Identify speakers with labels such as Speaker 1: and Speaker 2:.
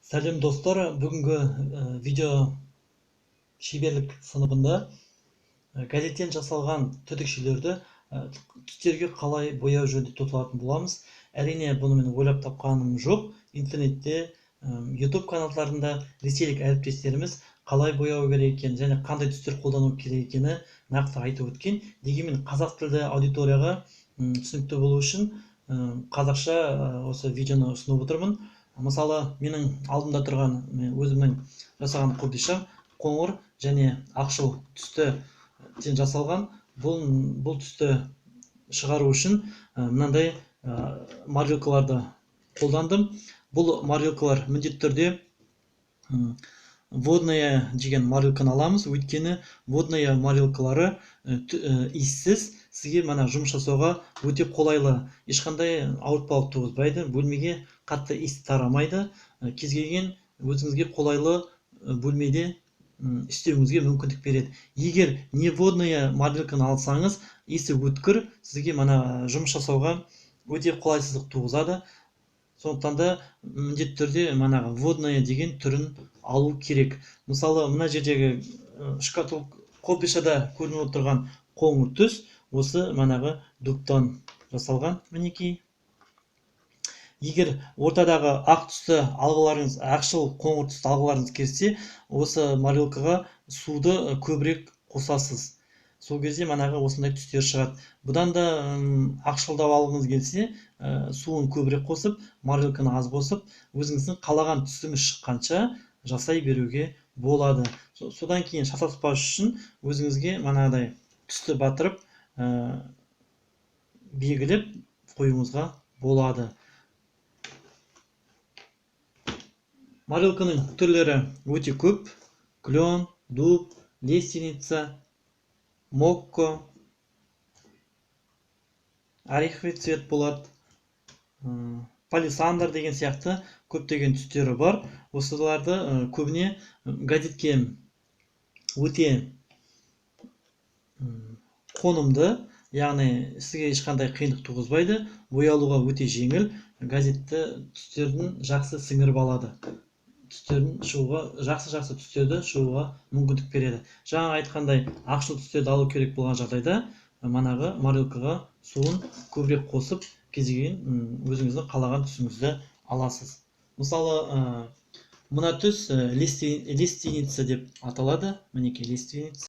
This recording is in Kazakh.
Speaker 1: Сәлем достар, бүгінгі видео шеберлік сыныбында газеттен жасалған түтікшелерді түстерге қалай бояу жөнінде тоқталатын боламыз. Әрине, бұны мен ойлап тапқаным жоқ. Интернетте, YouTube каналдарында ресейлік әріптестеріміз қалай бояу керек екенін және қандай түстер қолдану керек екені нақты айтып өткен. Дегенмен қазақ тілді аудиторияға түсінікті болу үшін қазақша осы видеоны ұсынып отырмын. Мысалы, менің алдымда тұрған өзімнің жасаған қобдишам қоңыр және ақшыл түстен жасалған. Бұл түсті шығару үшін мынандай маркаларды қолдандым. Бұл маркалар міндетті түрде водная деген марканы аламыз, өйткені водная маркалары иіссіз, сізге жұмыс жасауға өте қолайлы, ешқандай ауыртпалық туғызбайды, бөлмеге қатты иіс тарамайды, кез келген өзіңізге қолайлы бөлмеде істеуіңізге мүмкіндік береді. Егер не водная марканы алсаңыз, иісі өткір, сізге жұмыс жасауға өте қолайсыздық туғызады. Сондықтан да міндетті түрде водная деген түрін алу керек. Мысалы, мына жердегі қобдишада көрініп отырған қоңыр түс, осы дубтан жасалған. Мінекей. Егер ортадағы ақ түсті алғыларыңыз, ақшыл қоңыр түсті алғыларыңыз келсе, осы маркаға суды көбірек қосасыз. Сол кезде осындай түстер шығады. Бұдан да ақшылдау алғыңыз келсе, суын көбірек қосып, марканы аз қосып, өзіңіздің қалаған түсіңіз шыққанша жасай беруге болады. Содан кейін шатаспас үшін өзіңізге түсті батырып, белгілеп қоюыңызға болады. Марканың түрлері өте көп: клен, дуб, лиственница, мокко, ореховый цвет болады, палисандр деген сияқты көптеген түстері бар. Осыларды көбіне газетке өте қонымды, яғни сізге ешқандай қиындық туғызбайды, боялуға өте жеңіл, газетті түстердің жақсы сіңіріп алады. Жақсы түстерді шығуға мүмкіндік береді. Жаңа айтқандай, ақшыл түстерді алу керек болған жағдайда, маркаға суын көбірек қосып, кез келген өзіңіздің қалаған түсіңізді аласыз. Мысалы, мына түс лиственница деп аталады. Мінекей лиственница.